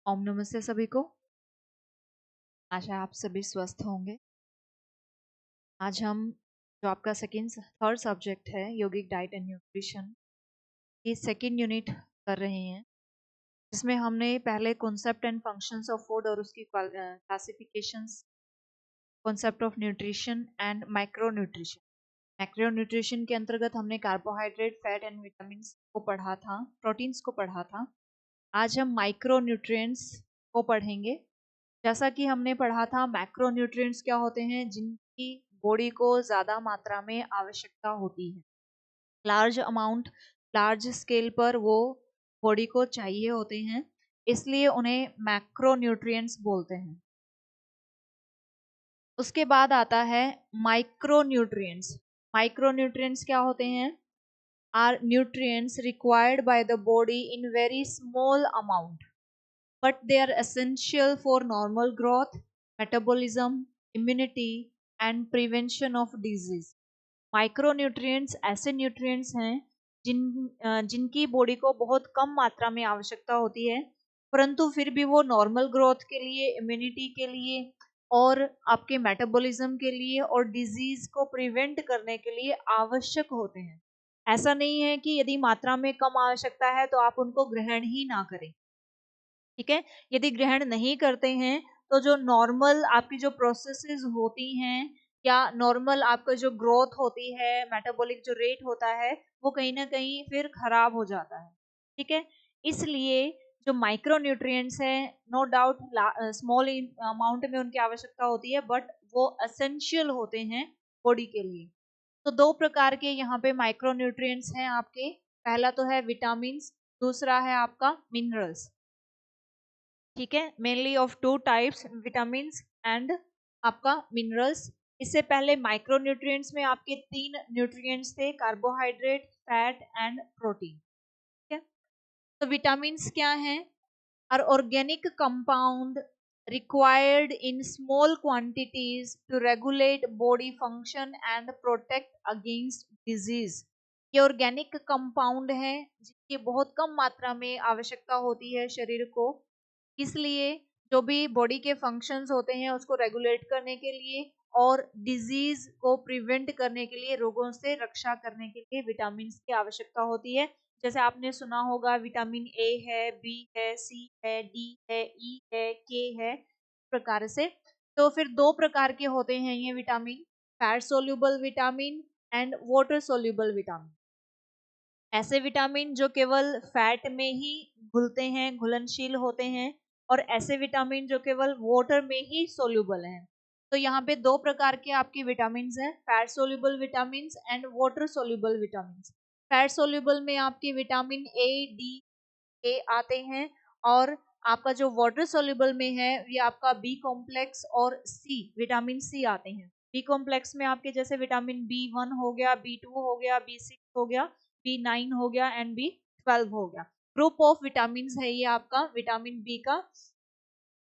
ओम नमस्ते सभी को। आशा है आप सभी स्वस्थ होंगे। आज हम जो आपका थर्ड सब्जेक्ट है योगिक डाइट एंड न्यूट्रिशन की सेकंड यूनिट कर रहे हैं, जिसमें हमने पहले concept and functions of food और उसकी classifications, concept of nutrition and micro nutrition. Macro nutrition के अंतर्गत हमने कार्बोहाइड्रेट, फैट एंड विटामिन को पढ़ा था, प्रोटीन्स को पढ़ा था। आज हम माइक्रो न्यूट्रिएंट्स को पढ़ेंगे। जैसा कि हमने पढ़ा था, मैक्रो न्यूट्रिएंट्स क्या होते हैं, जिनकी बॉडी को ज़्यादा मात्रा में आवश्यकता होती है। लार्ज स्केल पर वो बॉडी को चाहिए होते हैं, इसलिए उन्हें मैक्रो न्यूट्रिएंट्स बोलते हैं। उसके बाद आता है माइक्रो न्यूट्रिएंट्स। माइक्रो न्यूट्रिएंट्स क्या होते हैं? Are nutrients required by the body in very small amount, but they are essential for normal growth, metabolism, immunity and prevention of disease. Micronutrients ऐसे न्यूट्रिएंट्स हैं जिनकी बॉडी को बहुत कम मात्रा में आवश्यकता होती है, परंतु फिर भी वो नॉर्मल ग्रोथ के लिए, इम्यूनिटी के लिए और आपके मेटाबॉलिज्म के लिए और डिजीज को प्रिवेंट करने के लिए आवश्यक होते हैं। ऐसा नहीं है कि यदि मात्रा में कम आवश्यकता है तो आप उनको ग्रहण ही ना करें। ठीक है, यदि ग्रहण नहीं करते हैं तो जो नॉर्मल आपकी जो प्रोसेसेस होती हैं या नॉर्मल आपका जो ग्रोथ होती है, मेटाबॉलिक जो रेट होता है, वो कहीं ना कहीं फिर खराब हो जाता है। ठीक है, इसलिए जो माइक्रो न्यूट्रिएंट्स है, नो डाउट स्मॉल अमाउंट में उनकी आवश्यकता होती है, बट वो एसेंशियल होते हैं बॉडी के लिए। तो दो प्रकार के यहाँ पे माइक्रो न्यूट्रिएंट्स हैं आपके। पहला तो है विटामिन, दूसरा है आपका मिनरल्स। ठीक है, mainly of two types, vitamin and आपका मिनरल्स। इससे पहले माइक्रो न्यूट्रिएंट्स में आपके तीन न्यूट्रिएंट्स थे, कार्बोहाइड्रेट, फैट एंड प्रोटीन। ठीक है, तो विटामिन क्या हैं? Are organic compound required in small quantities to regulate body function and protect against disease. ये ऑर्गेनिक कंपाउंड है जिसकी बहुत कम मात्रा में आवश्यकता होती है शरीर को, इसलिए जो भी बॉडी के फंक्शंस होते हैं उसको रेगुलेट करने के लिए और डिजीज को प्रिवेंट करने के लिए, रोगों से रक्षा करने के लिए विटामिन की आवश्यकता होती है। जैसे आपने सुना होगा, विटामिन ए है, बी है, सी है, डी है, ई है, के है, प्रकार से। तो फिर दो प्रकार के होते हैं ये vitamin, fat soluble vitamin and water soluble vitamin. ऐसे विटामिन जो केवल फैट में ही घुलते हैं, घुलनशील होते हैं, और ऐसे विटामिन जो केवल वाटर में ही सोल्यूबल हैं। तो यहाँ पे दो प्रकार के आपके विटामिन हैं, fat soluble vitamin and water soluble vitamin. Fat soluble में आपके विटामिन ए, डी, के आते हैं, और आपका जो वाटर सोल्यूबल में है ये आपका बी कॉम्प्लेक्स और सी, विटामिन सी आते हैं। बी कॉम्प्लेक्स में आपके जैसे विटामिन बी1 हो गया, बी2 हो गया, बी6 हो गया, बी9 हो गया एंड बी12 हो गया। ग्रुप ऑफ विटामिन है ये आपका विटामिन बी का।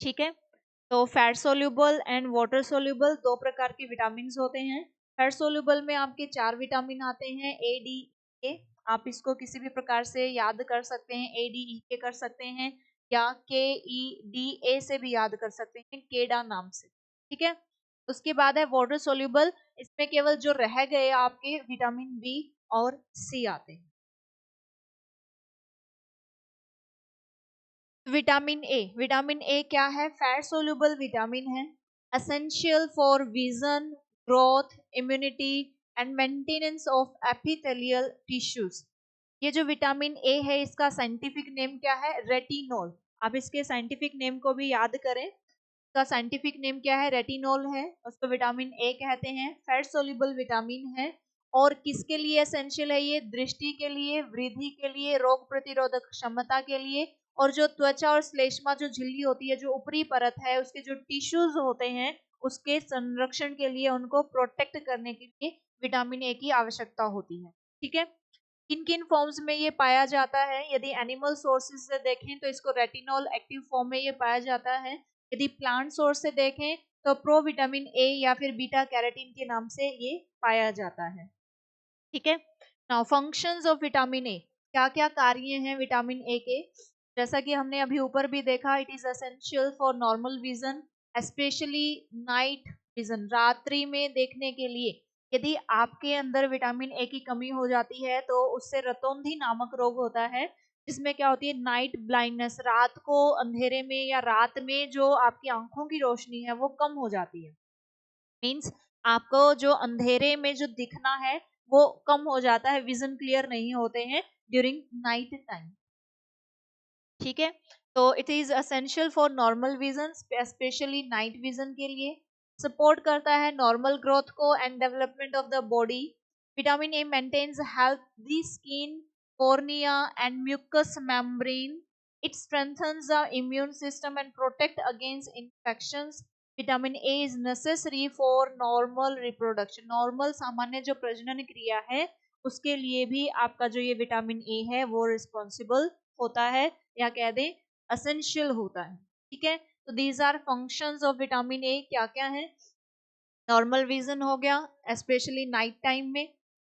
ठीक है, तो fat soluble and water soluble दो प्रकार के विटामिन होते हैं। फैट सोल्यूबल में आपके 4 विटामिन आते हैं, ए, डी, ए। आप इसको किसी भी प्रकार से याद कर सकते हैं, ए, डी, ई के कर सकते हैं, या के, ई, डी, ए से भी याद कर सकते हैं, केडा नाम से। ठीक है, उसके बाद है वाटर सोल्यूबल। इसमें केवल जो रह गए आपके विटामिन बी और सी आते हैं। विटामिन ए क्या है? फैट सोल्यूबल विटामिन है, essential for vision, growth, immunity and maintenance of epithelial tissues. ये जो विटामिन ए है इसका साइंटिफिक नेम क्या है? रेटिनॉल। आप इसके साइंटिफिक नेम को भी याद करें, इसका साइंटिफिक नेम क्या है? रेटिनॉल है, उसको विटामिन ए कहते हैं। फैट सोल्यूबल विटामिन है, और किसके लिए एसेंशियल है ये? दृष्टि के लिए, वृद्धि के लिए, रोग प्रतिरोधक क्षमता के लिए, और जो त्वचा और श्लेष्मा जो झिल्ली होती है, जो ऊपरी परत है, उसके जो टिश्यूज होते हैं उसके संरक्षण के लिए, उनको प्रोटेक्ट करने के लिए विटामिन ए की आवश्यकता होती है। ठीक है, किन किन फॉर्म्स में ये पाया जाता है? यदि एनिमल सोर्सेज से देखें तो इसको रेटिनॉल एक्टिव फॉर्म में ये पाया जाता है। यदि प्लांट सोर्स से देखें तो प्रो विटामिन ए या फिर बीटा कैरोटीन के नाम से ये पाया जाता है। ठीक है, now functions of vitamin A, क्या क्या कार्य हैं विटामिन ए के? जैसा कि हमने अभी ऊपर भी देखा, it is essential for normal vision, specially night vision, रात्रि में देखने के लिए। यदि आपके अंदर विटामिन ए की कमी हो जाती है तो उससे रतौंधी नामक रोग होता है, जिसमें क्या होती है, नाइट ब्लाइंडनेस, रात को अंधेरे में या रात में जो आपकी आंखों की रोशनी है वो कम हो जाती है। मीन्स आपको जो अंधेरे में जो दिखना है वो कम हो जाता है, विजन क्लियर नहीं होते हैं ड्यूरिंग नाइट टाइम। ठीक है, तो it is essential for normal vision, specially night vision के लिए। सपोर्ट करता है नॉर्मल ग्रोथ को and development of the body. Vitamin A maintains healthy skin, cornea and mucus membrane. It strengthens the immune system and protect against infections. Vitamin A is necessary for normal reproduction, normal सामान्य जो प्रजनन क्रिया है उसके लिए भी आपका जो ये विटामिन ए है वो रिस्पॉन्सिबल होता है, या कह दें असेंशियल होता है। ठीक है, तो these are functions of vitamin A, क्या क्या है। नॉर्मल विजन हो गया स्पेशली नाइट टाइम में,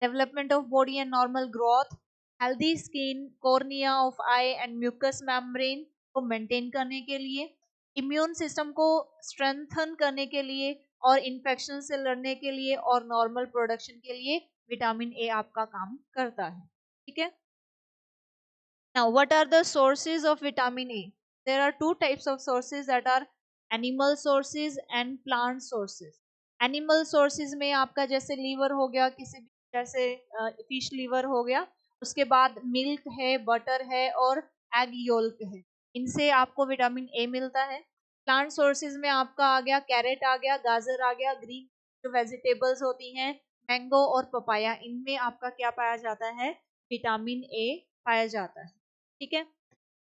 development of body and normal growth, healthy skin, cornea of eye and mucus membrane को मेंटेन करने के लिए, इम्यून सिस्टम को स्ट्रेंथन करने के लिए और इन्फेक्शन से लड़ने के लिए और नॉर्मल प्रोडक्शन के लिए विटामिन ए आपका काम करता है। ठीक है, now, what are the sources of vitamin A? There are two types of sources, that are animal sources and plant sources. Animal sources में आपका जैसे लीवर हो गया, किसी भी जैसे फिश लीवर हो गया, उसके बाद मिल्क है, बटर है और एग योल्क है, इनसे आपको विटामिन ए मिलता है। प्लांट सोर्सेज में आपका आ गया कैरेट, आ गया गाजर, आ गया ग्रीन जो वेजिटेबल्स होती हैं, मैंगो और पपाया, इनमें आपका क्या पाया जाता है, विटामिन ए पाया जाता है। ठीक है,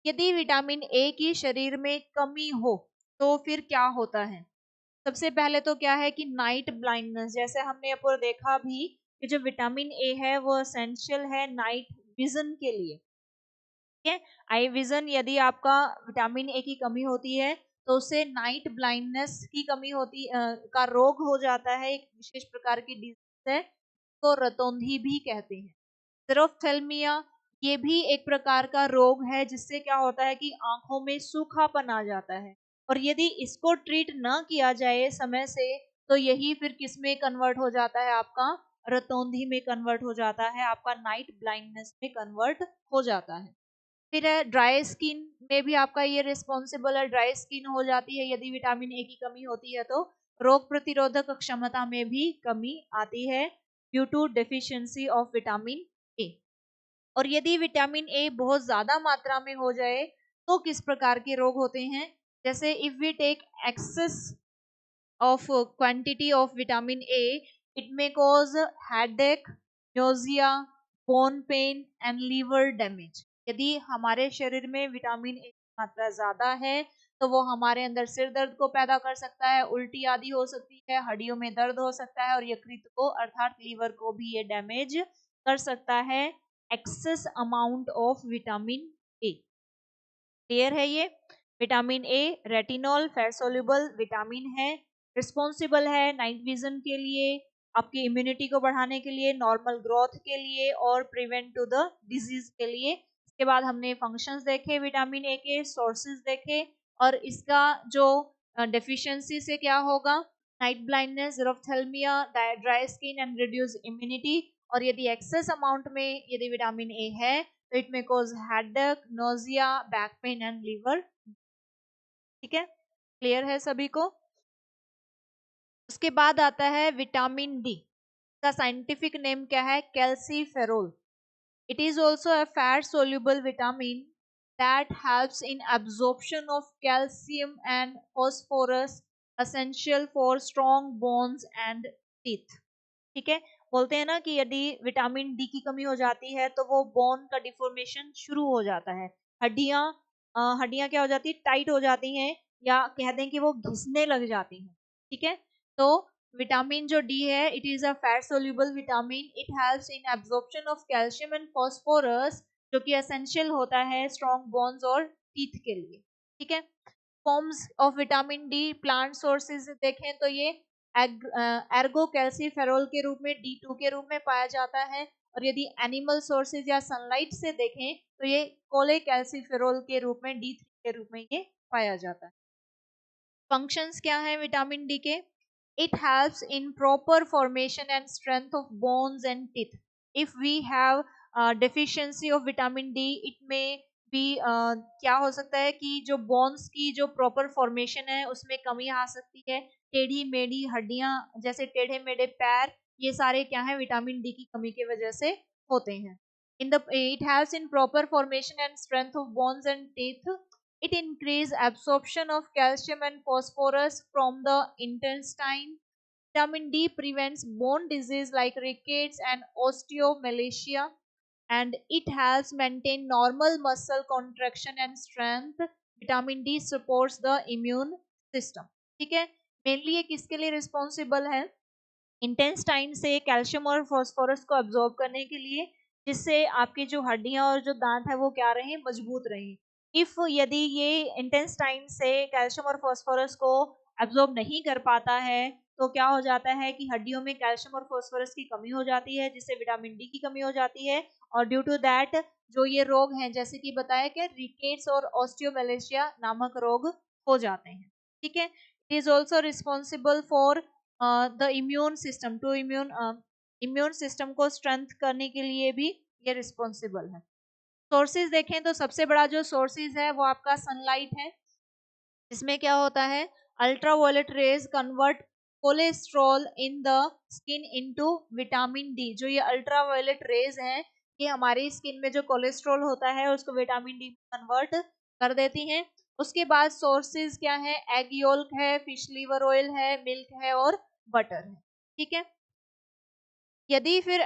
यदि विटामिन ए की शरीर में कमी हो तो फिर क्या होता है। सबसे पहले तो क्या है कि नाइट ब्लाइंडनेस, जैसे हमने ऊपर देखा भी कि जो विटामिन ए है वो एसेंशियल है नाइट विजन के लिए। ठीक है, आई विजन, यदि आपका विटामिन ए की कमी होती है तो उससे नाइट ब्लाइंडनेस की कमी होती का रोग हो जाता है, एक विशेष प्रकार की डिजीज है, तो रतौंधी भी कहते हैं। जेरोफ्थेल्मिया, ये भी एक प्रकार का रोग है जिससे क्या होता है कि आंखों में सूखापन आ जाता है, और यदि इसको ट्रीट न किया जाए समय से तो यही फिर किस में कन्वर्ट हो जाता है, आपका रतौंधी में कन्वर्ट हो जाता है, आपका नाइट ब्लाइंडनेस में कन्वर्ट हो जाता है। फिर है ड्राई स्किन, में भी आपका ये रिस्पॉन्सिबल है, ड्राई स्किन हो जाती है यदि विटामिन ए की कमी होती है, तो रोग प्रतिरोधक क्षमता में भी कमी आती है due to deficiency of vitamin A. और यदि विटामिन ए बहुत ज्यादा मात्रा में हो जाए तो किस प्रकार के रोग होते हैं, जैसे if we take excess of quantity of vitamin A, it may cause headache, nausea, bone pain and liver damage. यदि हमारे शरीर में विटामिन ए की मात्रा ज्यादा है तो वो हमारे अंदर सिर दर्द को पैदा कर सकता है, उल्टी आदि हो सकती है, हड्डियों में दर्द हो सकता है और यकृत को अर्थात लीवर को भी ये डैमेज कर सकता है, access amount of vitamin A. Clear है ये। Vitamin A retinol fat soluble vitamin है, रिस्पॉन्सिबल है नाइट विजन के लिए, आपकी इम्यूनिटी को बढ़ाने के लिए, नॉर्मल ग्रोथ के लिए और प्रिवेंट टू द डिजीज के लिए। इसके बाद हमने फंक्शंस देखे विटामिन ए के, सोर्सेज देखे, और इसका जो डेफिशिएंसी से क्या होगा, night blindness, xerophthalmia, dry skin and reduce immunity, और यदि एक्सेस अमाउंट में यदि विटामिन ए है तो it may cause headache, nausea, back pain and liver. ठीक है, क्लियर है सभी को। उसके बाद आता है विटामिन डी, का साइंटिफिक नेम क्या है, calciferol. It is also a fat soluble vitamin that helps in absorption of calcium and phosphorus, essential for strong bones and teeth. ठीक है, बोलते हैं ना कि यदि विटामिन डी की कमी हो जाती है तो वो बोन का डिफॉर्मेशन शुरू हो जाता है, हड्डियां हड्डियां क्या हो जाती है, टाइट हो जाती हैं, या कह दें कि वो घिसने लग जाती हैं। ठीक है, तो विटामिन जो डी है, it is a fat soluble vitamin, it helps in absorption of calcium and phosphorus, जो कि एसेंशियल होता है स्ट्रॉन्ग बोन्स और टीथ के लिए। ठीक है, forms of vitamin D plant sources देखें तो ये एर्गो कैल्सीफेरोल के रूप में, D2 के रूप में पाया जाता है, और यदि एनिमल सोर्सेज या सनलाइट से देखें तो ये कोलेकैल्सिफेरॉल के रूप में D3 के रूप में ये पाया जाता है। फंक्शंस क्या है विटामिन डी के? It helps in proper formation and strength of bones and teeth. If we have deficiency of vitamin D, it में भी क्या हो सकता है कि जो बोन्स की जो प्रॉपर फॉर्मेशन है उसमें कमी आ सकती है। टेढ़ी मेढ़ी हड्डियां, जैसे टेढ़े मेढ़े पैर, ये सारे क्या है विटामिन डी की कमी की वजह से होते हैं। It helps in proper formation and strength of bones and teeth. It increases absorption of calcium and phosphorus from the intestine. Vitamin D prevents bone disease like rickets and osteomalacia, and it helps maintain normal muscle contraction and strength. Vitamin D supports the immune system. ठीक है, mainly ये किसके लिए responsible है? Intestine से calcium और phosphorus को absorb करने के लिए, जिससे आपकी जो हड्डियां और जो दांत है वो क्या रहे, मजबूत रहे। इफ यदि ये इंटेस्टाइन से कैल्शियम और फॉस्फोरस को अब्सॉर्ब नहीं कर पाता है तो क्या हो जाता है कि हड्डियों में कैल्शियम और फॉस्फोरस की कमी हो जाती है, जिससे विटामिन डी की कमी हो जाती है। और ड्यू टू दैट जो ये रोग हैं, जैसे कि बताया कि रिकेट्स और ऑस्टियोमेलेशिया नामक रोग हो जाते हैं। ठीक है, it is also responsible for the immune system, to immune system को स्ट्रेंथ करने के लिए भी ये रिस्पॉन्सिबल है। सोर्सेज देखें तो सबसे बड़ा जो सोर्सेज है वो आपका सनलाइट है। इसमें क्या होता है, ultraviolet rays convert cholesterol in the skin into vitamin D. जो ये अल्ट्रावायलेट रेज हैं ये हमारी स्किन में जो कोलेस्ट्रॉल होता है उसको विटामिन डी में कन्वर्ट कर देती हैं। उसके बाद सोर्सेज क्या है, एग योल्क है, फिश लीवर ऑयल है, मिल्क है और बटर है। ठीक है, यदि फिर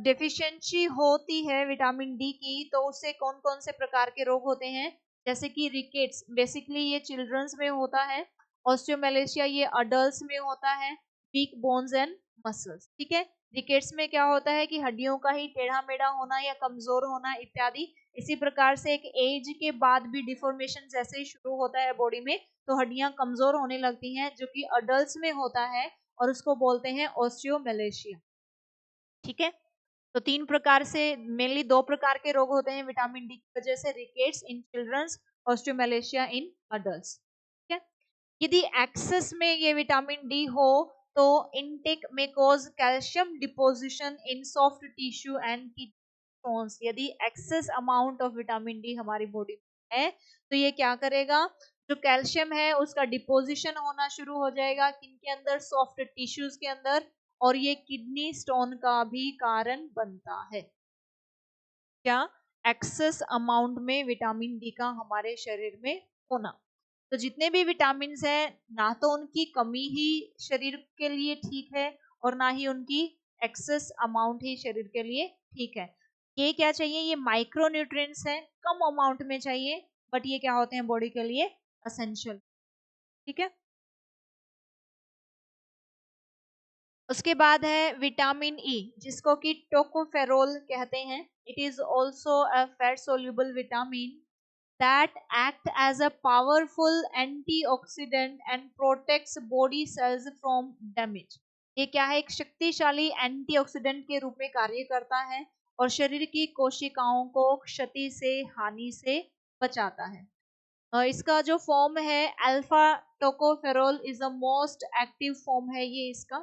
डेफिशिएंसी होती है विटामिन डी की तो उससे कौन कौन से प्रकार के रोग होते हैं, जैसे कि रिकेट्स, बेसिकली ये चिल्ड्रंस में होता है। ऑस्टियोमेलेशिया ये अडल्ट्स में होता है। Weak bones and muscles. ठीक है, रिकेट्स में क्या होता है कि हड्डियों का ही टेढ़ा मेढ़ा होना या कमजोर होना इत्यादि। इसी प्रकार से एक एज के बाद भी डिफॉर्मेशन जैसे ही शुरू होता है बॉडी में तो हड्डियां कमजोर होने लगती हैं, जो कि अडल्ट्स में होता है और उसको बोलते हैं ऑस्टियोमेलेशिया। ठीक है, तो तीन प्रकार से, मेनली दो प्रकार के रोग होते हैं विटामिन डी की वजह से, रिकेट्स इन चिल्ड्रंस, ऑस्टियोमेलेशिया इन अडल्ट्स। ठीक है, यदि एक्सेस में ये विटामिन डी हो तो इनटेक में cause calcium deposition in soft tissue and kidney stones. यदि excess amount of vitamin D हमारी बॉडी में है तो ये क्या करेगा, जो कैल्शियम है उसका डिपोजिशन होना शुरू हो जाएगा किन के अंदर, सॉफ्ट टिश्यूज के अंदर, और ये किडनी स्टोन का भी कारण बनता है। क्या? एक्सेस अमाउंट में विटामिन डी का हमारे शरीर में होना। तो जितने भी विटामिन हैं ना तो उनकी कमी ही शरीर के लिए ठीक है और ना ही उनकी एक्सेस अमाउंट ही शरीर के लिए ठीक है। ये क्या चाहिए, ये माइक्रो न्यूट्रिएंट्स हैं, कम अमाउंट में चाहिए, बट ये क्या होते हैं बॉडी के लिए असेंशियल। ठीक है, उसके बाद है विटामिन ई, जिसको कि टोकोफेरोल कहते हैं। It is also a fat soluble vitamin that act as a powerful antioxidant and protects body cells from damage. ये क्या है, एक शक्तिशाली एंटीऑक्सीडेंट के रूप में कार्य करता है और शरीर की कोशिकाओं को क्षति से, हानि से बचाता है। इसका जो फॉर्म है alpha tocopherol is the most active form है ये इसका।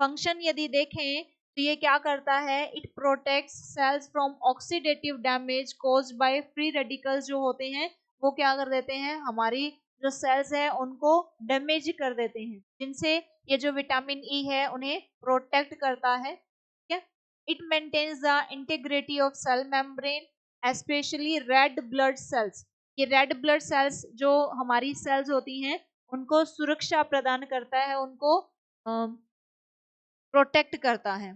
फंक्शन यदि देखें तो ये क्या करता है, it protects cells from oxidative damage caused by free radicals. जो होते हैं वो क्या कर देते हैं, हमारी जो सेल्स है उनको डैमेज कर देते हैं, जिनसे ये जो विटामिन ई है उन्हें प्रोटेक्ट करता है। ठीक है, it maintains the integrity of cell membrane specially red blood cells. ये रेड ब्लड सेल्स जो हमारी सेल्स होती हैं उनको सुरक्षा प्रदान करता है, उनको प्रोटेक्ट करता है।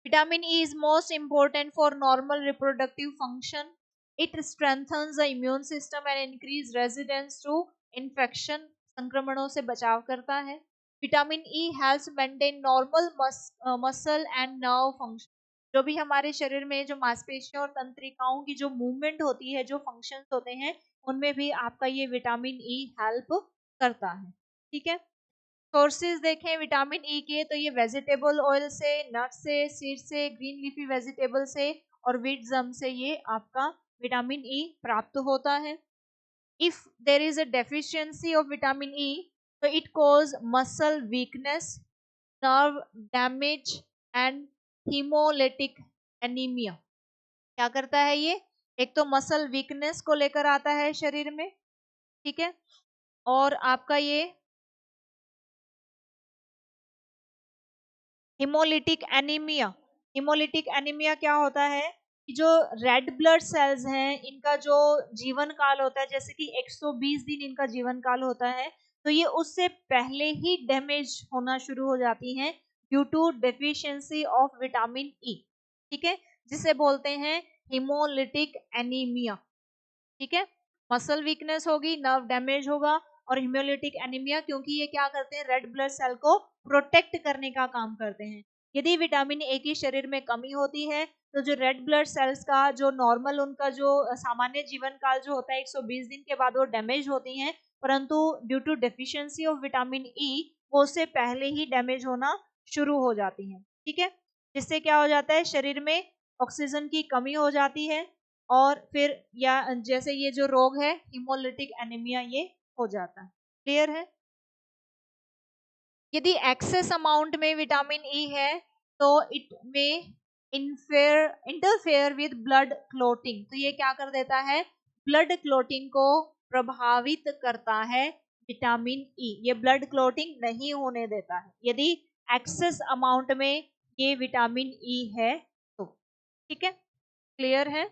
Vitamin E is most important for normal reproductive function. It strengthens the immune system and increase resistance to infection. संक्रमणों से बचाव करता है। Vitamin E helps maintain normal muscle and nerve function. जो भी हमारे शरीर में जो मांसपेशियों और तंत्रिकाओं की जो मूवमेंट होती है, जो फंक्शंस होते हैं, उनमें भी आपका ये विटामिन ई हेल्प करता है। ठीक है, सोर्सेज देखें विटामिन ई के, तो ये वेजिटेबल ऑयल से, नट से, सीड से, ग्रीन लीफी वेजिटेबल से और व्हीट जम से ये आपका विटामिन ई प्राप्त होता है। If there is a deficiency of vitamin E, तो it cause muscle weakness, nerve damage and haemolytic anaemia. क्या करता है ये? एक तो मसल वीकनेस को लेकर आता है शरीर में, ठीक है, और आपका ये हिमोलिटिक एनीमिया। हिमोलिटिक एनीमिया क्या होता है कि जो रेड ब्लड सेल्स हैं इनका जो जीवन काल होता है, जैसे कि 120 दिन इनका जीवन काल होता है, तो ये उससे पहले ही डैमेज होना शुरू हो जाती हैं due to deficiency of vitamin E, ठीक है, जिसे बोलते हैं हिमोलिटिक एनीमिया, ठीक है। मसल वीकनेस होगी, नर्व डैमेज होगा और हिमोलिटिक एनीमिया, क्योंकि ये क्या करते हैं, रेड ब्लड सेल को प्रोटेक्ट करने का काम करते हैं। यदि विटामिन ए की शरीर में कमी होती है तो जो रेड ब्लड सेल्स का जो नॉर्मल उनका जो सामान्य जीवन काल जो होता है 120 दिन के बाद वो डैमेज होती हैं, परंतु due to deficiency of vitamin E वो उससे पहले ही डैमेज होना शुरू हो जाती हैं, ठीक है। जिससे क्या हो जाता है, शरीर में ऑक्सीजन की कमी हो जाती है और फिर या जैसे ये जो रोग है हिमोलिटिक एनीमिया ये हो जाता है। क्लियर है? यदि एक्सेस अमाउंट में विटामिन ई है तो इट में इंटरफेयर विद ब्लड क्लोटिंग, तो ये क्या कर देता है, ब्लड क्लोटिंग को प्रभावित करता है विटामिन ई, ये ब्लड क्लोटिंग नहीं होने देता है यदि एक्सेस अमाउंट में ये विटामिन ई है तो, ठीक है। क्लियर है?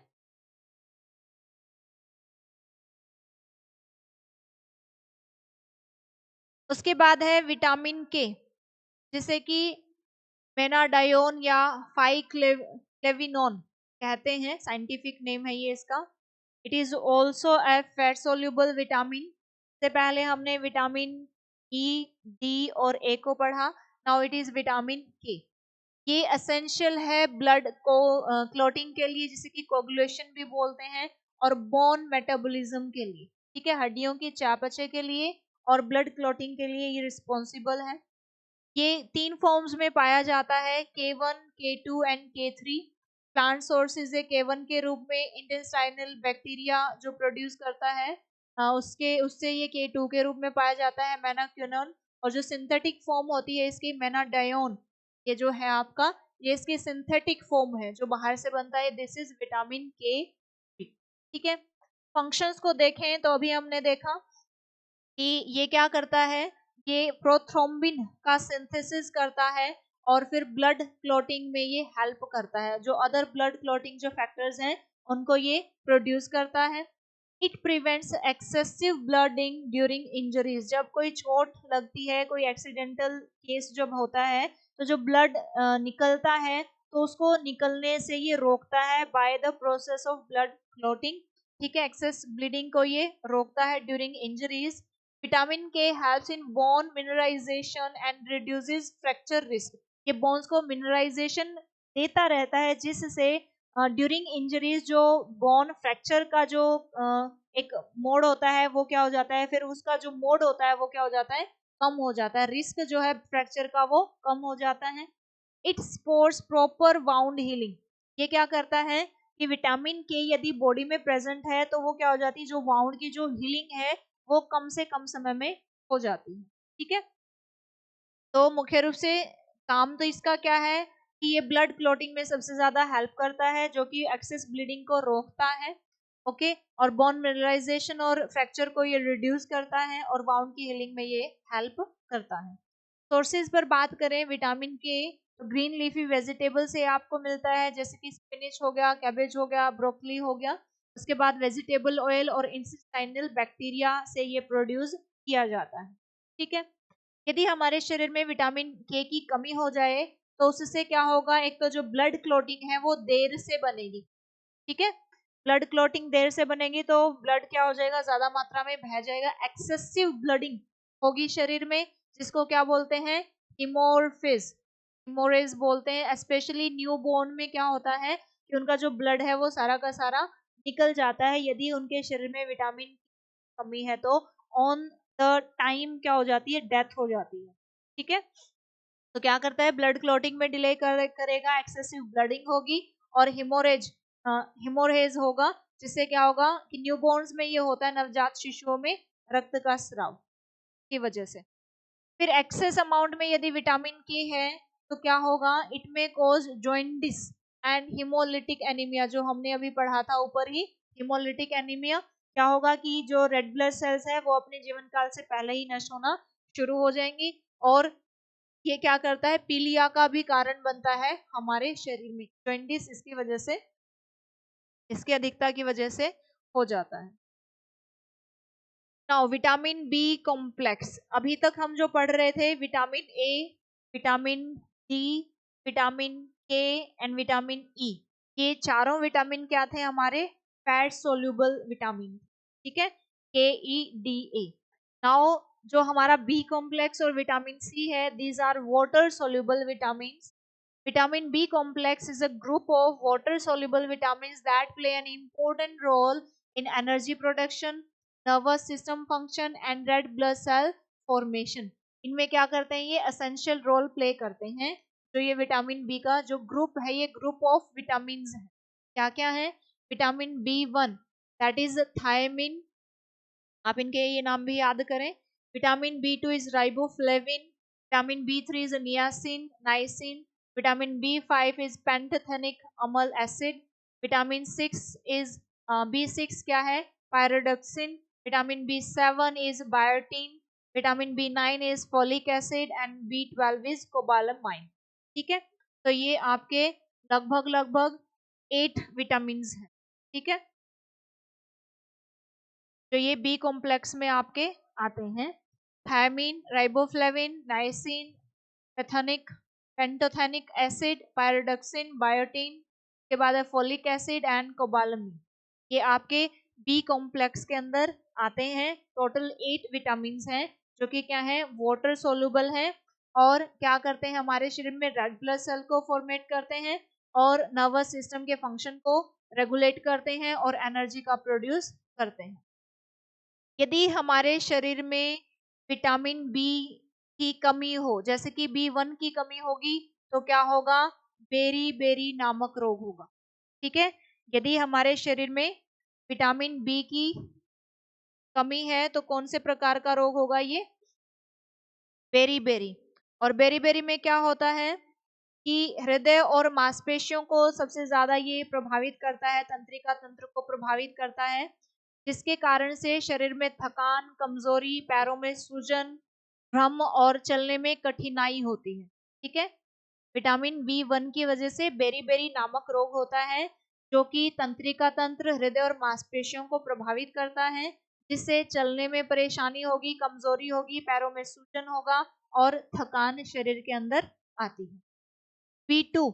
उसके बाद है विटामिन के, जिसे कि मेनाडायोन या फाइक्लेविनोन कहते हैं, साइंटिफिक नेम है ये इसका। It is also A fat soluble vitamin. से पहले हमने विटामिन ई, डी और ए को पढ़ा, नाउ इट इज विटामिन के। ये एसेंशियल है ब्लड को क्लोटिंग के लिए, जिसे कि कोगुलेशन भी बोलते हैं, और बोन मेटाबॉलिज्म के लिए, ठीक है, हड्डियों की चयापचय के लिए और ब्लड क्लोटिंग के लिए ये रिस्पॉन्सिबल है। ये 3 फॉर्म्स में पाया जाता है, K1, K2 and K3। Plant sources है K1 के रूप में, इंटेस्टाइनल बैक्टीरिया जो प्रोड्यूस करता है उसके उससे ये K2 के रूप में पाया जाता है, मेनाक्विनोन। और जो सिंथेटिक फॉर्म होती है इसकी मेनाडायोन, ये जो है आपका, ये इसकी सिंथेटिक फॉर्म है जो बाहर से बनता है, दिस इज विटामिन के, ठीक है। फंक्शंस को देखें तो अभी हमने देखा कि ये क्या करता है, ये प्रोथ्रोम्बिन का सिंथेसिस करता है और फिर ब्लड क्लॉटिंग में ये हेल्प करता है, जो अदर ब्लड क्लॉटिंग जो फैक्टर्स हैं उनको ये प्रोड्यूस करता है। It prevents excessive blooding during injuries, जब कोई चोट लगती है, कोई एक्सीडेंटल केस जब होता है तो जो ब्लड निकलता है तो उसको निकलने से ये रोकता है by the process of blood clotting, ठीक है, एक्सेस ब्लीडिंग को ये रोकता है during injuries. Vitamin K helps in bone mineralisation and reduces fracture risk, ये बोन्स को मिनरलाइजेशन देता रहता है, जिससे ड्यूरिंग इंजरीज जो बोन फ्रैक्चर का जो एक मोड होता है वो क्या हो जाता है, फिर उसका जो मोड होता है वो क्या हो जाता है, कम हो जाता है, रिस्क जो है फ्रैक्चर का वो कम हो जाता है। It supports proper wound healing, ये क्या करता है कि विटामिन के यदि बॉडी में प्रेजेंट है तो वो क्या हो जाती है, जो वाउंड की जो हीलिंग है वो कम से कम समय में हो जाती है, ठीक है। तो मुख्य रूप से काम तो इसका क्या है कि ये ब्लड क्लॉटिंग में सबसे ज्यादा हेल्प करता है, जो कि एक्सेस ब्लीडिंग को रोकता है, ओके, और बोन मिनरलाइजेशन और फ्रैक्चर को ये रिड्यूस करता है और वाउंड की हीलिंग में ये हेल्प करता है। सोर्सेज पर बात करें विटामिन के, तो ग्रीन लीफी वेजिटेबल से आपको मिलता है, जैसे कि स्पिनिच हो गया, कैबेज हो गया, ब्रोकली हो गया। उसके बाद वेजिटेबल ऑयल और इंटेस्टाइनल बैक्टीरिया से ये प्रोड्यूस किया जाता है, ठीक है। यदि हमारे शरीर में विटामिन के की कमी हो जाए तो उससे क्या होगा, एक तो जो ब्लड क्लॉटिंग है वो देर से बनेगी, ठीक है, ब्लड क्लॉटिंग देर से बनेगी तो ब्लड क्या हो जाएगा, ज्यादा मात्रा में बह जाएगा, एक्सेसिव ब्लडिंग होगी शरीर में, जिसको क्या बोलते हैं, हिमोरफिस, हिमोरेज बोलते हैं। स्पेशली न्यू बोर्न में क्या होता है कि उनका जो ब्लड है वो सारा का सारा निकल जाता है यदि उनके शरीर में विटामिन की कमी है, तो ऑन द टाइम क्या हो जाती है, डेथ हो जाती है, ठीक है। तो क्या करता है, ब्लड क्लॉटिंग में डिले करेगा, एक्सेसिव ब्लडिंग होगी और हिमोरेज होगा, जिससे क्या होगा कि न्यूबॉर्न्स में ये होता है, नवजात शिशुओं में रक्त का स्राव की वजह से। फिर एक्सेस अमाउंट में यदि विटामिन के है तो क्या होगा, इट में cause jaundice and haemolytic anaemia, जो हमने अभी पढ़ा था ऊपर ही, हिमोलिटिक एनीमिया। क्या होगा कि जो रेड ब्लड सेल्स है वो अपने जीवन काल से पहले ही नष्ट होना शुरू हो जाएंगी, और ये क्या करता है, पीलिया का भी कारण बनता है हमारे शरीर में। जॉइंडिस इसकी वजह से, इसकी अधिकता की वजह से हो जाता है। नाउ विटामिन बी कॉम्प्लेक्स, अभी तक हम जो पढ़ रहे थे vitamin A, vitamin D, vitamin के एंड विटामिन ई, ये चारों विटामिन क्या थे हमारे, फैट सोल्यूबल विटामिन, ठीक है, के ई डी ए। नाउ जो हमारा बी कॉम्प्लेक्स और विटामिन सी है, these are water soluble vitamin. Vitamin B complex is a group of water soluble vitamins that play an important role in energy production, nervous system function and red blood cell formation. इनमें क्या करते हैं, ये essential role play करते हैं। जो ये vitamin B का जो ग्रुप है, ये ग्रुप ऑफ विटामिन है। क्या क्या है, vitamin B1 that is thiamine, आप इनके ये नाम भी याद करें। Vitamin B2 is riboflavin, vitamin B3 is niacin niacin, vitamin B5 is pantothenic अमल एसिड, विटामिन 6 इज B6 क्या है, pyridoxine, vitamin B7 is biotin, vitamin B9 is folic acid and B12 is cobalamin. ठीक है, तो ये आपके लगभग लगभग 8 विटामिन हैं। ठीक है, जो ये बी कॉम्प्लेक्स में आपके आते हैं, थायमिन, राइबोफ्लेविन, नाइसिन, पेथेनिक, पेंटोथेनिक एसिड, पायरोडक्सिन, बायोटीन, के बाद है फोलिक एसिड एंड कोबालामिन। ये आपके बी कॉम्प्लेक्स के अंदर आते हैं। टोटल 8 विटामिन हैं जो कि क्या है, वाटर सोल्यूबल हैं और क्या करते हैं, हमारे शरीर में रेड ब्लड सेल को फॉर्मेट करते हैं और नर्वस सिस्टम के फंक्शन को रेगुलेट करते हैं और एनर्जी का प्रोड्यूस करते हैं। यदि हमारे शरीर में विटामिन बी की कमी हो, जैसे कि B1 की कमी होगी, तो क्या होगा, बेरी बेरी नामक रोग होगा। ठीक है, यदि हमारे शरीर में विटामिन बी की कमी है तो कौन से प्रकार का रोग होगा, ये बेरी बेरी। और बेरी बेरी में क्या होता है कि हृदय और मांसपेशियों को सबसे ज्यादा ये प्रभावित करता है, तंत्रिका तंत्र को प्रभावित करता है, जिसके कारण से शरीर में थकान, कमजोरी, पैरों में सूजन, भ्रम और चलने में कठिनाई होती है। ठीक है, विटामिन B1 की वजह से बेरी बेरी नामक रोग होता है, जो कि तंत्रिका तंत्र, हृदय और मांसपेशियों को प्रभावित करता है, जिससे चलने में परेशानी होगी, कमजोरी होगी, पैरों में सूजन होगा और थकान शरीर के अंदर आती है। B2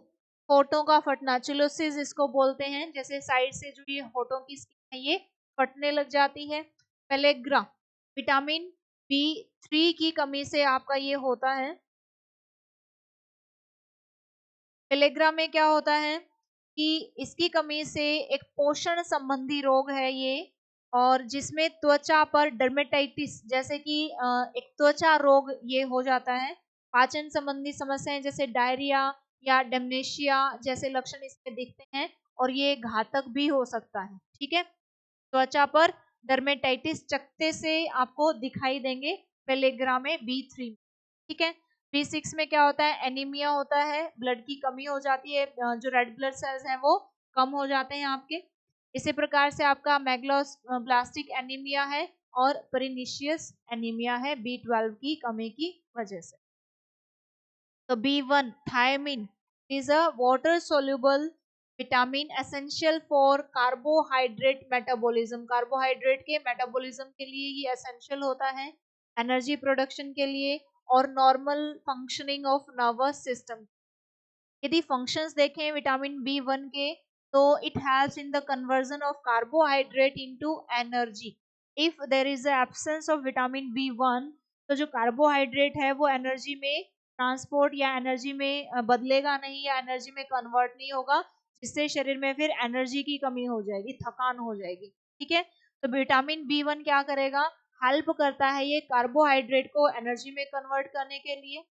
होठों का फटना, चुलोसिस इसको बोलते हैं, जैसे साइड से जो ये होठों की स्किन है ये फटने लग जाती है। पेलेग्रा, विटामिन B3 की कमी से आपका ये होता है। पेलेग्रा में क्या होता है कि इसकी कमी से एक पोषण संबंधी रोग है ये, और जिसमें त्वचा पर डर्मेटाइटिस जैसे कि एक त्वचा रोग ये हो जाता है। पाचन संबंधी समस्याएं जैसे डायरिया या डेमनेशिया जैसे लक्षण इसमें दिखते हैं और ये घातक भी हो सकता है। ठीक है, त्वचा पर डर्मेटाइटिस चकत्ते से आपको दिखाई देंगे पेलेग्रा में B3। ठीक है, B6 में क्या होता है, एनीमिया होता है, ब्लड की कमी हो जाती है, जो रेड ब्लड सेल्स हैं वो कम हो जाते हैं आपके। इसी प्रकार से आपका मैग्लोब्लास्टिक एनीमिया है और परनिशियस एनीमिया है B12 की कमी की वजह से। तो B1 thiamine is a water soluble vitamin essential for carbohydrate metabolism, carbohydrate के मेटाबॉलिज्म के लिए ये एसेंशियल होता है, एनर्जी प्रोडक्शन के लिए और normal functioning of nervous system. यदि फंक्शंस देखें विटामिन B1 के, तो it helps in the conversion of carbohydrate into energy. If there is the absence of vitamin B1, तो जो कार्बोहाइड्रेट है वो एनर्जी में ट्रांसपोर्ट या एनर्जी में बदलेगा नहीं या एनर्जी में कन्वर्ट नहीं होगा, जिससे शरीर में फिर एनर्जी की कमी हो जाएगी, थकान हो जाएगी। ठीक है, तो विटामिन B1 क्या करेगा, हेल्प करता है ये कार्बोहाइड्रेट को एनर्जी में कन्वर्ट करने के लिए।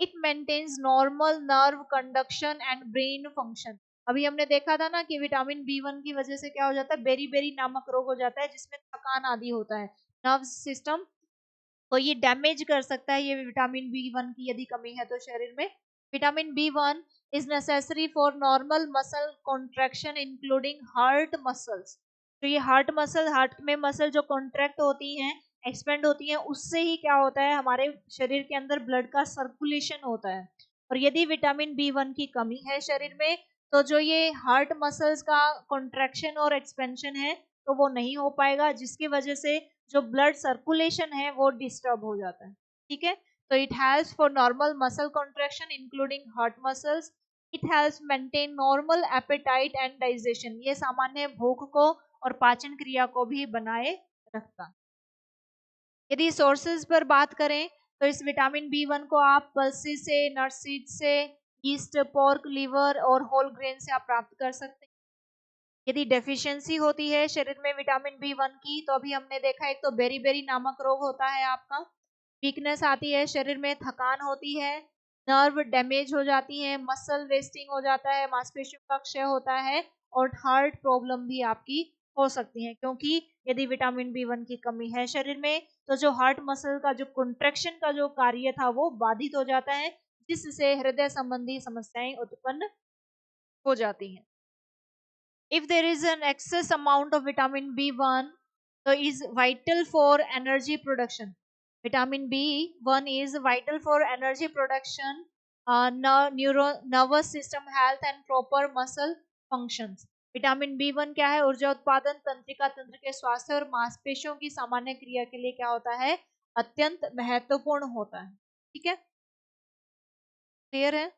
It maintains normal nerve conduction and brain function. अभी हमने देखा था ना कि विटामिन बी 1 की वजह से क्या हो जाता है, बेरी बेरी नामक रोग हो जाता है जिसमें थकान आदि होता है, नर्व सिस्टम को ये डैमेज कर सकता है ये विटामिन बी 1 की यदि कमी है तो शरीर में। Vitamin B 1 is necessary for normal muscle contraction including heart muscles. तो ये हार्ट मसल, हार्ट में मसल जो कॉन्ट्रैक्ट होती हैं, एक्सपेंड होती हैं, उससे ही क्या होता है, हमारे शरीर के अंदर ब्लड का सर्कुलेशन होता है। और यदि विटामिन बी 1 की कमी है शरीर में तो जो ये हार्ट मसल्स का कॉन्ट्रैक्शन और एक्सपेंशन है तो वो नहीं हो पाएगा, जिसकी वजह से जो ब्लड सर्कुलेशन है वो डिस्टर्ब हो जाता है। ठीक है, तो it helps for normal muscle contraction including heart muscles. It helps maintain normal appetite and digestion. ये सामान्य भूख को और पाचन क्रिया को भी बनाए रखता। यदि सोर्सेज पर बात करें तो इस विटामिन बी 1 को आप पल्सेस से, नट सीड से, ईस्ट, पोर्क, लीवर और होल ग्रेन से आप प्राप्त कर सकते हैं। यदि डेफिशिएंसी होती है शरीर में विटामिन बी 1 की तो अभी हमने देखा एक तो बेरी बेरी नामक रोग होता है आपका, वीकनेस आती है शरीर में, थकान होती है, नर्व डैमेज हो जाती है, मसल वेस्टिंग हो जाता है, मांसपेशियों का क्षय होता है और हार्ट प्रॉब्लम भी आपकी हो सकती है, क्योंकि यदि विटामिन बी 1 की कमी है शरीर में तो जो हार्ट मसल का जो कंट्रैक्शन का जो कार्य था वो बाधित हो जाता है, जिससे हृदय संबंधी समस्याएं उत्पन्न हो जाती हैं। If there is an excess amount of vitamin B1, so is vital for energy production. Vitamin B1 is vital for energy production, nervous system health and proper muscle functions. Vitamin B 1 क्या है, ऊर्जा उत्पादन, तंत्रिका तंत्र के स्वास्थ्य और मांसपेशियों की सामान्य क्रिया के लिए क्या होता है, अत्यंत महत्वपूर्ण होता है। ठीक है, क्लियर है।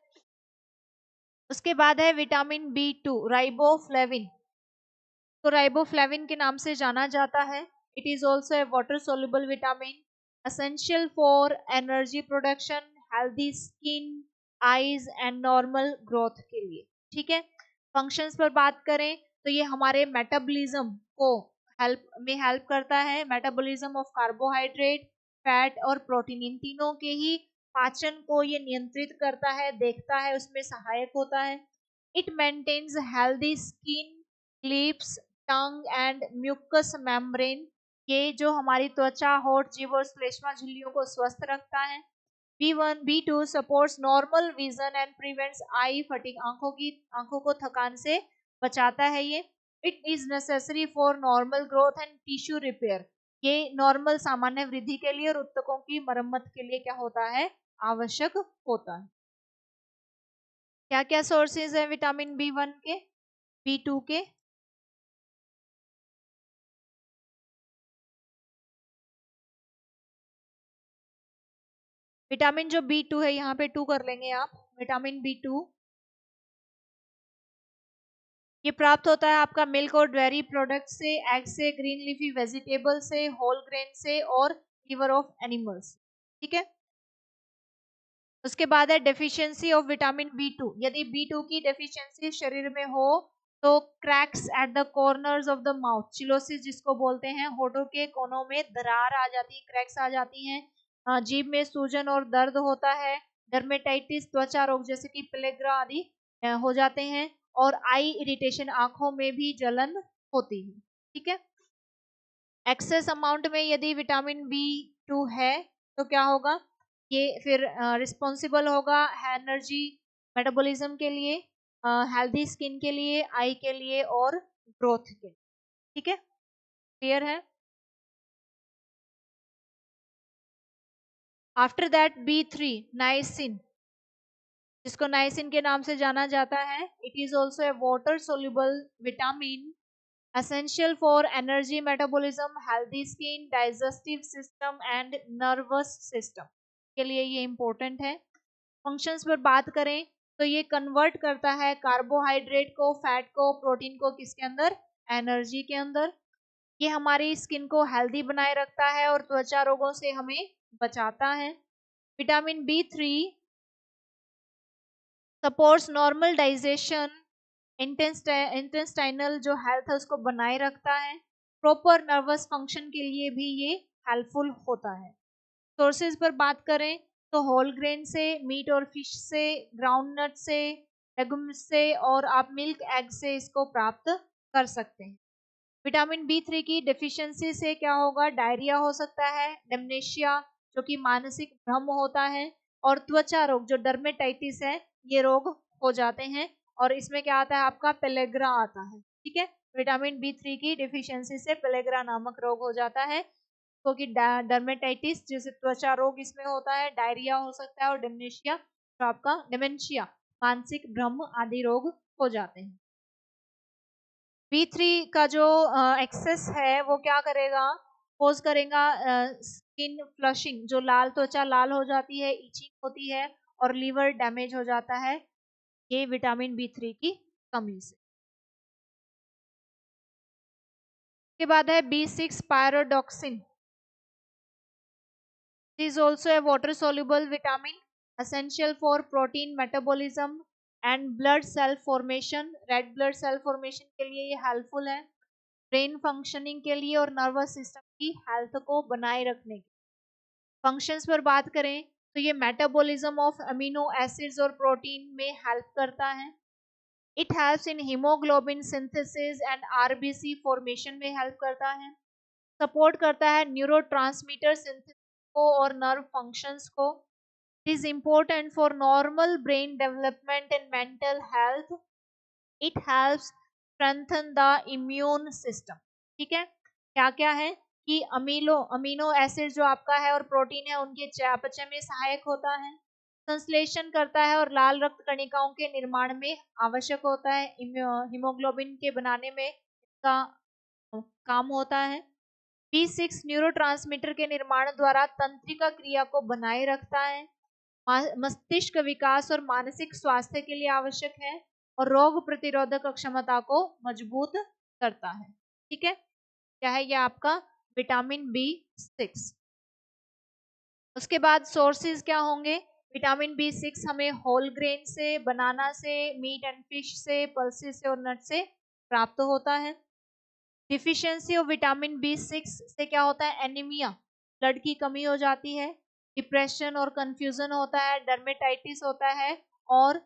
उसके बाद है विटामिन बी 2 राइबोफ्लेविन। तो राइबोफ्लेविन के नाम से जाना जाता है। It is also a water soluble vitamin, essential for energy production, healthy skin, eyes and normal growth के लिए। ठीक है, फंक्शंस पर बात करें तो ये हमारे मेटाबॉलिज्म को हेल्प करता है। मेटाबॉलिज्म ऑफ कार्बोहाइड्रेट, फैट और प्रोटीन, इन तीनों के ही पाचन को ये नियंत्रित करता है, देखता है, उसमें सहायक होता है। It maintains healthy skin, lips, tongue and mucus membrane. ये जो हमारी त्वचा, होठ, जीभ और श्लेष्मा झिल्लियों को स्वस्थ रखता है। B 2 supports normal vision and prevents eye fatigue, आंखों को थकान से बचाता है ये। It is necessary for normal growth and tissue repair. ये नॉर्मल सामान्य वृद्धि के लिए और ऊतकों की मरम्मत के लिए क्या होता है, आवश्यक होता है। क्या क्या सोर्सेज है विटामिन बी 1 के, बी 2 के? विटामिन जो बी 2 है, यहाँ पे 2 कर लेंगे आप, विटामिन बी 2 ये प्राप्त होता है आपका मिल्क और डेयरी प्रोडक्ट से, एग से, ग्रीन लीफी वेजिटेबल से, होल ग्रेन से और लीवर ऑफ एनिमल्स। ठीक है, उसके बाद है डेफिशिएंसी ऑफ विटामिन बी 2। यदि बी 2 की डेफिशिएंसी शरीर में हो तो cracks at the corners of the mouth, cheilosis जिसको बोलते हैं, होठों के कोनों में दरार आ जाती है, क्रैक्स आ जाती हैं, जीभ में सूजन और दर्द होता है, डर्मेटाइटिस, त्वचा रोग जैसे कि प्लेग्रा आदि हो जाते हैं, और आई इरिटेशन, आंखों में भी जलन होती है। ठीक है, एक्सेस अमाउंट में यदि विटामिन बी 2 है तो क्या होगा, ये फिर रिस्पॉन्सिबल होगा एनर्जी मेटाबॉलिज्म के लिए, हेल्दी स्किन के लिए, आई के लिए और ग्रोथ के लिए। ठीक है, क्लियर है। आफ्टर दैट बी 3 नाइसिन, जिसको नाइसिन के नाम से जाना जाता है। It is also a water soluble vitamin, essential for energy metabolism, healthy skin, digestive system and nervous system के लिए ये important है। फंक्शंस पर बात करें तो ये कन्वर्ट करता है कार्बोहाइड्रेट को, फैट को, प्रोटीन को, किसके अंदर, एनर्जी के अंदर। ये हमारी स्किन को हेल्दी बनाए रखता है और त्वचा रोगों से हमें बचाता है। Vitamin B 3 supports normal digestion, intestinal जो हेल्थ है उसको बनाए रखता है, प्रॉपर नर्वस फंक्शन के लिए भी ये हेल्पफुल होता है। सोर्सेज पर बात करें तो होल ग्रेन से, मीट और फिश से, ग्राउंड नट से, लेगुम्स से और आप मिल्क एग से इसको प्राप्त कर सकते हैं। विटामिन बी 3 की डेफिशिएंसी से क्या होगा, डायरिया हो सकता है, डेमनेशिया जो कि मानसिक भ्रम होता है, और त्वचा रोग जो डर्मेटाइटिस है ये रोग हो जाते हैं। और इसमें क्या आता है आपका, पेलेग्रा आता है। ठीक है, विटामिन बी 3 की डेफिशिएंसी से पेलेग्रा नामक रोग हो जाता है, क्योंकि डर्मेटाइटिस जैसे त्वचा रोग इसमें होता है, डायरिया हो सकता है, और डेमनेशिया जो आपका डिमेंशिया मानसिक भ्रम आदि रोग हो जाते हैं। बी 3 का जो एक्सेस है वो क्या करेगा, कोज करेगा स्किन फ्लशिंग, जो लाल त्वचा लाल हो जाती है, इचिंग होती है और लीवर डैमेज हो जाता है, ये विटामिन बी 3 की कमी से। उसके बाद है B 6 pyridoxine, is also a water soluble vitamin essential for protein metabolism and blood cell formation, red blood cell formation के लिए ये हेल्पफुल है, ब्रेन फंक्शनिंग के लिए और नर्वस सिस्टम की हेल्थ को बनाए रखने के। फंक्शंस पर बात करें तो ये मेटाबॉलिज्म ऑफ अमीनो एसिड्स और प्रोटीन में हेल्प करता है। It helps in haemoglobin synthesis and RBC formation में हेल्प करता है, सपोर्ट करता है न्यूरोट्रांसमीटर सिंथेसिस को और नर्व फंक्शंस को। It is important for normal brain development and mental health. It helps strengthen the immune system. ठीक है, क्या क्या है कि अमीनो एसिड जो आपका है और प्रोटीन है उनके चयापचय में सहायक होता है, संश्लेषण करता है और लाल रक्त कणिकाओं के निर्माण में आवश्यक होता है, हीमोग्लोबिन के बनाने में इसका काम होता है। बी 6 न्यूरोट्रांसमीटर के निर्माण द्वारा तंत्रिका क्रिया को बनाए रखता है, मस्तिष्क विकास और मानसिक स्वास्थ्य के लिए आवश्यक है और रोग प्रतिरोधक क्षमता को मजबूत करता है। ठीक है, क्या है ये आपका विटामिन बी 6। उसके बाद सोर्सेज क्या होंगे, विटामिन बी 6 हमें होल ग्रेन से, बनाना से, मीट एंड फिश से, पल्सेस से और नट से प्राप्त होता है। डिफिशियंसी ऑफ विटामिन बी 6 से क्या होता है, एनीमिया, ब्लड की कमी हो जाती है, डिप्रेशन और कंफ्यूजन होता है, डर्मेटाइटिस होता है और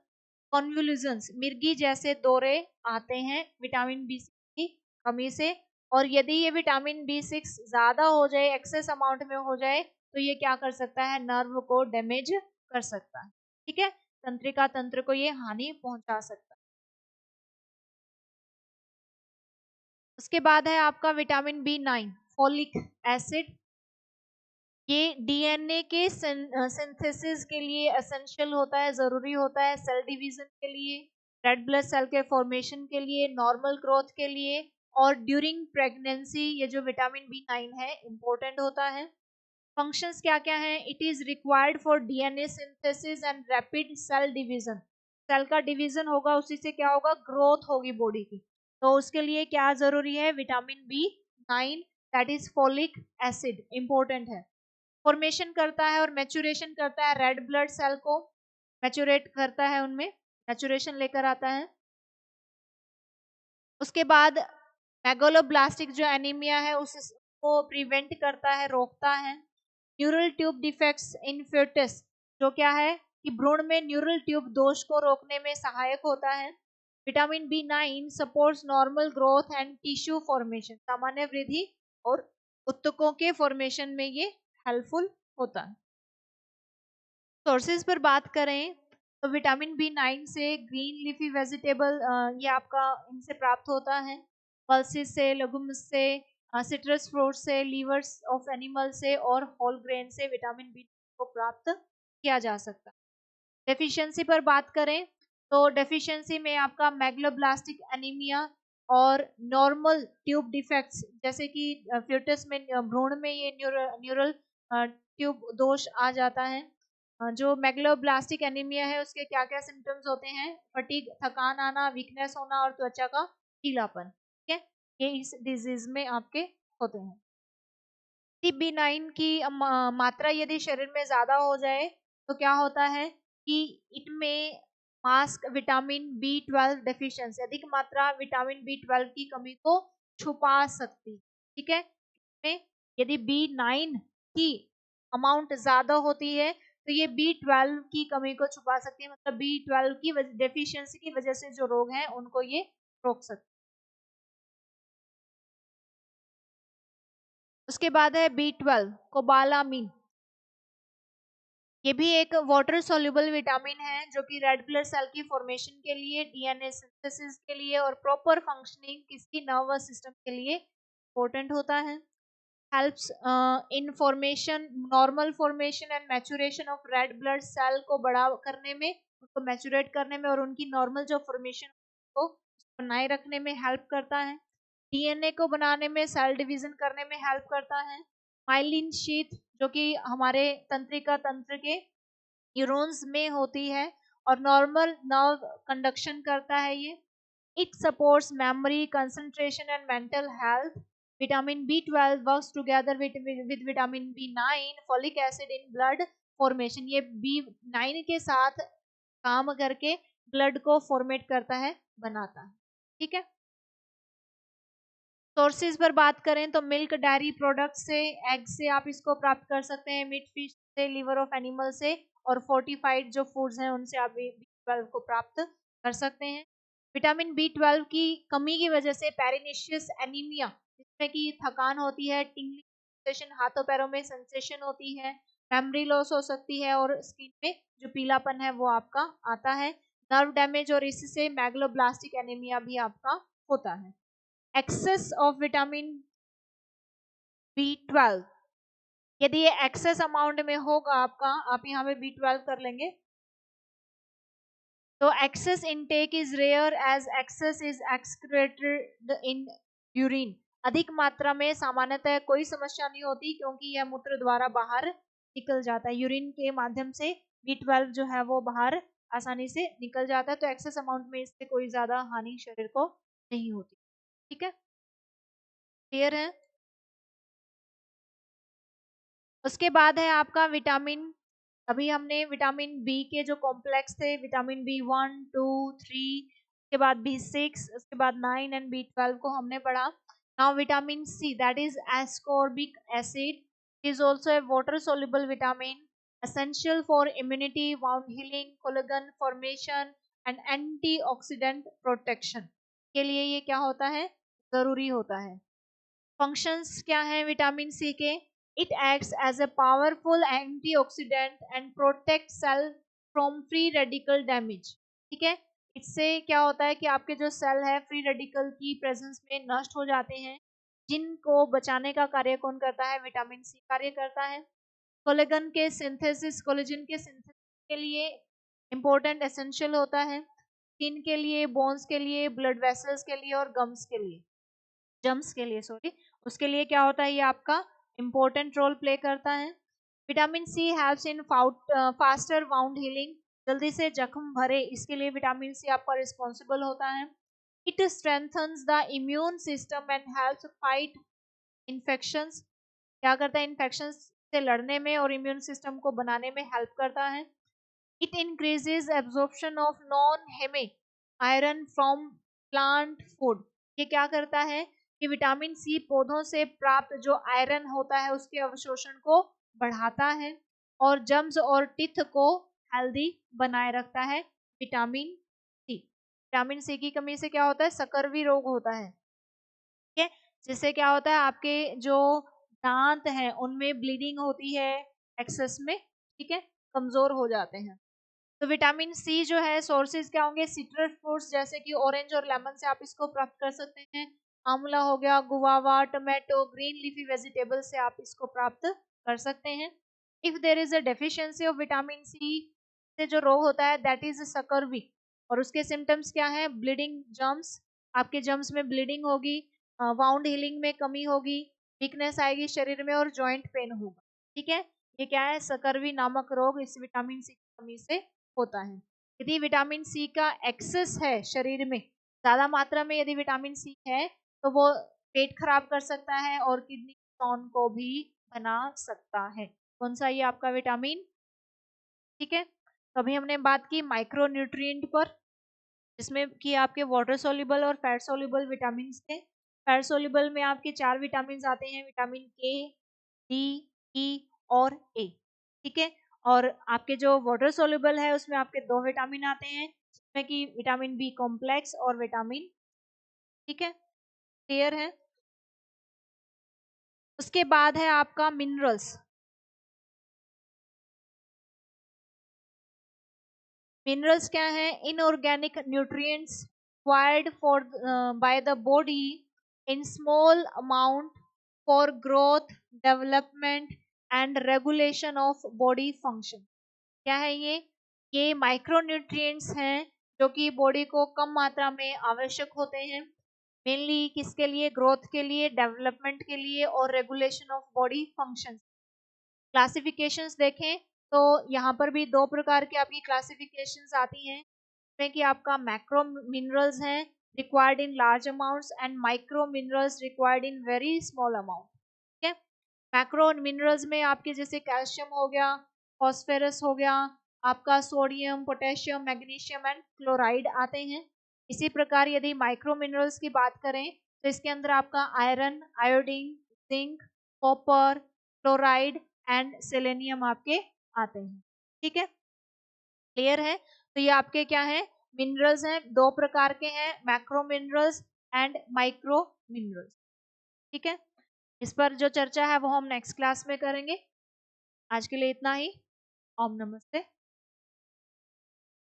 कॉन्वुल्यूजन्स, मिर्गी जैसे दौरे आते हैं विटामिन बी 6 की कमी से। और यदि ये विटामिन बी 6 ज्यादा हो जाए, एक्सेस अमाउंट में हो जाए, तो ये क्या कर सकता है, नर्व को डैमेज कर सकता है। ठीक है, तंत्रिका तंत्र को ये हानि पहुंचा सकता है। उसके बाद है आपका विटामिन बी 9 फोलिक एसिड, ये डीएनए के सिंथेसिस के लिए एसेंशियल होता है, जरूरी होता है, सेल डिवीजन के लिए, रेड ब्लड सेल के फॉर्मेशन के लिए, नॉर्मल ग्रोथ के लिए और ड्यूरिंग प्रेगनेंसी ये जो विटामिन बी 9 है इंपॉर्टेंट होता है। फंक्शंस क्या क्या हैं, it is required for DNA synthesis and rapid cell division, cell का डिवीजन होगा उसी से क्या होगा, ग्रोथ होगी बॉडी की, तो उसके लिए क्या जरूरी है, vitamin B 9 that is folic acid important है। फॉर्मेशन करता है और मैचुरेशन करता है रेड ब्लड सेल को, मैचुरेट करता है, उनमें मैचुरेशन लेकर आता है। उसके बाद मेगालोब्लास्टिक जो एनीमिया है उसको प्रिवेंट करता है, रोकता है। Neural tube defects in fetus, जो क्या है कि भ्रूण में न्यूरल ट्यूब दोष को रोकने में सहायक होता है। Vitamin B 9 supports normal growth and tissue formation, सामान्य वृद्धि और उत्तकों के फॉर्मेशन में ये हेल्पफुल होता है। सोर्सेज पर बात करें तो विटामिन बी 9 से ग्रीन लीफी वेजिटेबल ये आपका इनसे प्राप्त होता है, पल्सेस से, लेगुम्स से, सिट्रस फ्रूट से, लीवर्स ऑफ एनिमल से और होल ग्रेन से विटामिन बी को प्राप्त किया जा सकता है। डेफिशिएंसी पर बात करें तो डेफिशिएंसी में आपका मैग्लोब्लास्टिक एनीमिया और नॉर्मल ट्यूब डिफेक्ट्स, जैसे कि फ्यूटस में, भ्रूण में ये न्यूरल ट्यूब दोष आ जाता है। जो मैग्लोब्लास्टिक एनीमिया है उसके क्या क्या सिम्टम्स होते हैं, फटीग, थकान आना, वीकनेस होना और त्वचा का पीलापन। ठीक है, ये इस डिजीज में आपके होते हैं। बी 9 की मात्रा यदि शरीर में ज्यादा हो जाए तो क्या होता है कि इनमें मास्क विटामिन बी 12 डेफिशिएंसी, अधिक मात्रा विटामिन बी 12 की कमी को छुपा सकती। ठीक है, इसमें यदि B9 की अमाउंट ज्यादा होती है तो ये B12 की कमी को छुपा सकती है, मतलब B12 की डेफिशिएंसी की वजह से जो रोग हैं उनको ये रोक सकती है। उसके बाद है B12 कोबालामिन। ये भी एक वाटर सोल्यूबल विटामिन है जो कि रेड ब्लड सेल की फॉर्मेशन के लिए, डीएनए सिंथेसिस के लिए और प्रॉपर फंक्शनिंग किसकी नर्वस सिस्टम के लिए इंपॉर्टेंट होता है। Helps in formation, normal formation and maturation of red blood cell को बड़ा करने में, उसको मैचुरेट करने में और उनकी नॉर्मल जो फॉर्मेशन को बनाए रखने में हेल्प करता है। डीएनए को बनाने में, सेल डिवीजन करने में हेल्प करता है। माइलिन शीथ जो कि हमारे तंत्रिका तंत्र के न्यूरॉन्स में होती है और नॉर्मल नर्व कंडक्शन करता है ये। It supports memory, concentration and mental health. Vitamin B12 works together with vitamin B9 folic acid in blood formation. ये B9 के साथ काम करके ब्लड को फॉर्मेट करता है, बनाता है। ठीक है। सोर्सेज पर बात करें तो मिल्क, डायरी प्रोडक्ट से, एग से आप इसको प्राप्त कर सकते हैं, मीट, फिश से, लिवर ऑफ एनिमल से और फोर्टिफाइड जो फूड्स हैं उनसे आप B12 को प्राप्त कर सकते हैं। विटामिन B12 की कमी की वजह से पेरिनिशियस एनीमिया, जिसमें कि थकान होती है, टिंगलिंग सेंसेशन, हाथों पैरों में सेंसेशन होती है, मेमोरी लॉस हो सकती है और स्किन में जो पीलापन है वो आपका आता है, नर्व डैमेज और इससे मैग्लोब्लास्टिक एनीमिया भी आपका होता है। एक्सेस ऑफ विटामिन B12, यदि ये एक्सेस अमाउंट में होगा आपका, आप यहाँ पे B12 कर लेंगे, तो excess intake is rare as excess is excreted in urine. अधिक मात्रा में सामान्यतः कोई समस्या नहीं होती क्योंकि यह मूत्र द्वारा बाहर निकल जाता है, यूरिन के माध्यम से B12 जो है वो बाहर आसानी से निकल जाता है, तो एक्सेस अमाउंट में इससे कोई ज्यादा हानि शरीर को नहीं होती। ठीक है, क्लियर है। उसके बाद है आपका विटामिन, अभी हमने विटामिन बी के जो कॉम्प्लेक्स थे, विटामिन B1, 2, 3, उसके बाद B6, उसके बाद 9 एंड B12 को हमने पढ़ा। Now vitamin C, that is ascorbic acid, is also a water soluble vitamin, essential for immunity, wound healing, collagen formation and antioxidant protection के लिए ये क्या होता है, जरूरी होता है। फंक्शंस क्या हैं विटामिन सी के? It acts as a powerful antioxidant and protect cell from free radical damage. ठीक है, इससे क्या होता है कि आपके जो सेल है फ्री रेडिकल की प्रेजेंस में नष्ट हो जाते हैं, जिनको बचाने का कार्य कौन करता है? विटामिन सी कार्य करता है। कोलेजन के सिंथेसिस, कोलेजन के सिंथेसिस के लिए इंपॉर्टेंट एसेंशियल होता है, स्किन के लिए, बोन्स के लिए, ब्लड वेसल्स के लिए और गम्स के लिए, जम्स के लिए सॉरी, उसके लिए क्या होता है, ये आपका इंपॉर्टेंट रोल प्ले करता है। Vitamin C helps in faster wound healing, जल्दी से जख्म भरे, इसके लिए विटामिन सी आपका रिस्पॉन्सिबल होता है। It strengthens the immune system and helps fight infections, क्या करता है, इन्फेक्शन से लड़ने में और इम्यून सिस्टम को बनाने में हेल्प करता है। It increases absorption of non haemic iron from plant food, ये क्या करता है कि विटामिन सी पौधों से प्राप्त जो आयरन होता है उसके अवशोषण को बढ़ाता है और जम्स और टिथ को हेल्दी बनाए रखता है। विटामिन सी, विटामिन सी की कमी से क्या होता है, सकर्वी रोग होता है। ठीक है, जिससे क्या होता है, आपके जो दांत हैं उनमें ब्लीडिंग होती है एक्सेस में, ठीक है, कमजोर हो जाते हैं। तो विटामिन सी जो है सोर्सेज क्या होंगे, सिट्रस फ्रूट्स जैसे कि ऑरेंज और लेमन से आप इसको प्राप्त कर सकते हैं, आंवला हो गया, guava, tomato, green leafy vegetable से आप इसको प्राप्त कर सकते हैं। If there is a deficiency of vitamin C से जो रोग होता है दैट इज सकर्वी, और उसके सिम्टम्स क्या है, ब्लीडिंग, जम्स, आपके जम्स में ब्लीडिंग होगी, वाउंड हीलिंग में कमी होगी, वीकनेस आएगी शरीर में और जॉइंट पेन होगा। ठीक है, ये क्या है, सकर्वी नामक रोग इस विटामिन सी की कमी से होता है। यदि विटामिन सी का एक्सेस है शरीर में, ज्यादा मात्रा में यदि विटामिन सी है तो वो पेट खराब कर सकता है और किडनी स्टोन को भी बना सकता है। कौन सा, ये आपका विटामिन। ठीक है, तो अभी हमने बात की माइक्रो न्यूट्रिएंट पर, जिसमें कि आपके वाटर सोल्यूबल और फैट सोल्यूबल विटामिन के। फैट सोल्यूबल में आपके 4 विटामिन आते हैं, विटामिन के, डी, ई और ए। ठीक है, और आपके जो वाटर सोल्यूबल है उसमें आपके 2 विटामिन आते हैं, जिसमें कि विटामिन बी कॉम्प्लेक्स और विटामिन। ठीक है, क्लियर है। उसके बाद है आपका मिनरल्स। मिनरल्स क्या है? Inorganic nutrients required for bye the body in small amount for growth, development and regulation of body function. क्या है ये माइक्रोन्यूट्रिएंट्स हैं जो कि बॉडी को कम मात्रा में आवश्यक होते हैं, मेनली किसके लिए? ग्रोथ के लिए, डेवलपमेंट के लिए और regulation of body functions. Classifications देखें तो यहाँ पर भी 2 प्रकार की आपकी क्लासिफिकेशंस आती हैं, जिसमें कि आपका मैक्रो मिनरल्स हैं required in large amounts and micro minerals required in very small amount. ठीक है, मैक्रो मिनरल्स में आपके जैसे कैल्शियम हो गया, फॉस्फोरस हो गया, आपका sodium, potassium, magnesium and chloride आते हैं। इसी प्रकार यदि माइक्रो मिनरल्स की बात करें तो इसके अंदर आपका iron, iodine, zinc, copper, chloride and selenium आपके आते हैं। ठीक है, क्लियर है। तो ये आपके क्या है? मिनरल्स हैं, 2 प्रकार के हैं, macro minerals and micro minerals. ठीक है, इस पर जो चर्चा है वो हम नेक्स्ट क्लास में करेंगे। आज के लिए इतना ही। ओम नमस्ते।